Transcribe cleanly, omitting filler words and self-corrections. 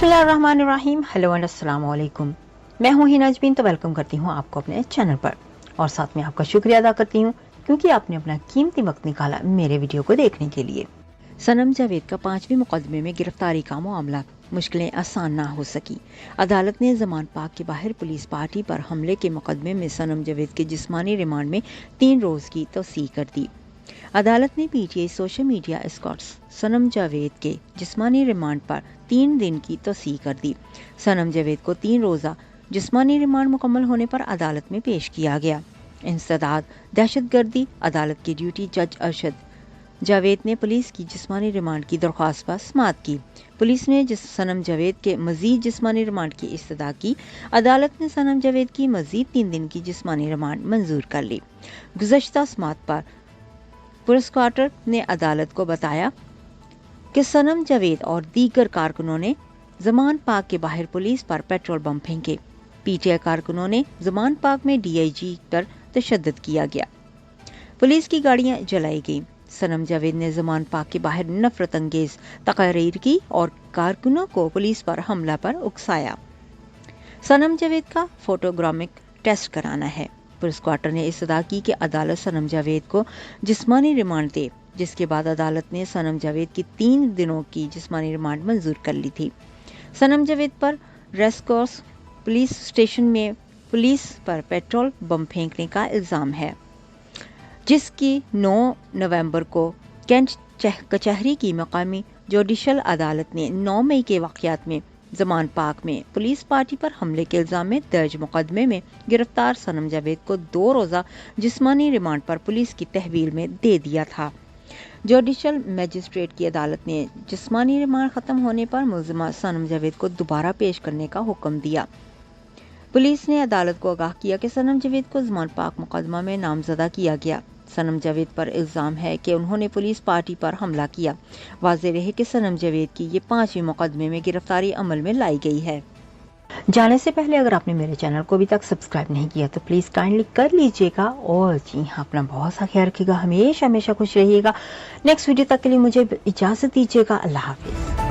बिस्मिल्लाहिर्रहमानिर्रहीम। Hello and अस्सलाम वालेकुम। मैं हूँ हिना अजमीन, तो वेलकम करती हूँ आपको अपने चैनल पर और साथ में आपका शुक्रिया अदा करती हूँ क्योंकि आपने अपना कीमती वक्त निकाला मेरे वीडियो को देखने के लिए। सनम जावेद का 5वीं मुकदमे में गिरफ्तारी का मामला, मुश्किलें आसान ना हो सकी। अदालत ने ज़मान पार्क के बाहर पुलिस पार्टी पर हमले के मुकदमे में सनम जावेद के जिस्मानी रिमांड में 3 रोज़ की तौसीह कर दी। अदालत ने पीटीआई सोशल मीडिया एस्कॉर्ट्स सनम जावेद के जिस्मानी रिमांड पर 3 दिन की तौसीह कर दी। सनम जावेद को 3 रोज़ा जिस्मानी रिमांड मुकम्मल होने पर अदालत में पेश किया गया। इंसदाद दहशतगर्दी अदालत के ड्यूटी जज अरशद जावेद ने पुलिस की जिस्मानी रिमांड की दरख्वास्त पर समाअत की। पुलिस ने सनम जावेद के मजीद जिस्मानी रिमांड की इस्तदा की। अदालत ने सनम जावेद की मजीद 3 दिन की जिस्मानी रिमांड मंजूर कर ली। गुज़श्ता समाअत पर प्रोसिक्यूटर ने अदालत को बताया कि सनम जावेद और दीगर कारकुनों ने ज़मान पार्क के बाहर पुलिस पर पेट्रोल बम फेंके। पीटीआई कारकुनों ने ज़मान पार्क में डीआईजी पर तशद्दुद किया गया। पुलिस की गाड़ियां जलाई गईं। सनम जावेद ने ज़मान पार्क के बाहर नफरत अंगेज तकरीर की और कारकुनों को पुलिस पर हमला पर उकसाया। सनम जावेद का फोटोग्रामिक टेस्ट कराना है। प्रोसिक्यूटर ने इस्तदा की कि अदालत सनम जावेद को जिस्मानी रिमांड दे, जिसके बाद अदालत ने सनम जावेद की 3 दिनों की जिस्मानी रिमांड मंजूर कर ली थी। सनम जावेद पर रेसकोर्स पुलिस स्टेशन में पुलिस पर पेट्रोल बम फेंकने का इल्ज़ाम है, जिसकी 9 नवंबर को कैंट कचहरी की मकामी जुडिशल अदालत ने 9 मई के वाक़यात में ज़मान पार्क में पुलिस पार्टी पर हमले के इल्ज़ाम में दर्ज मुकदमे में गिरफ्तार सनम जावेद को 2 रोज़ा जिस्मानी रिमांड पर पुलिस की तहवील में दे दिया था। जुडिशल मजिस्ट्रेट की अदालत ने जिस्मानी रिमांड ख़त्म होने पर मुलज़िमा सनम जावेद को दोबारा पेश करने का हुक्म दिया। पुलिस ने अदालत को आगाह किया कि सनम जावेद को ज़मान पार्क मुकदमा में नामज़दा किया गया। सनम जावेद पर इल्ज़ाम है कि उन्होंने पुलिस पार्टी पर हमला किया। वाज़ेह रहे कि सनम जावेद की ये 5वीं मुकदमे में गिरफ्तारी अमल में लाई गई है। जाने से पहले अगर आपने मेरे चैनल को अभी तक सब्सक्राइब नहीं किया तो प्लीज़ काइंडली कर लीजिएगा और जी हाँ, अपना बहुत सा ख्याल रखिएगा। हमेशा खुश रहिएगा। नेक्स्ट वीडियो तक के लिए मुझे इजाज़त दीजिएगा। अल्लाह हाफिज़।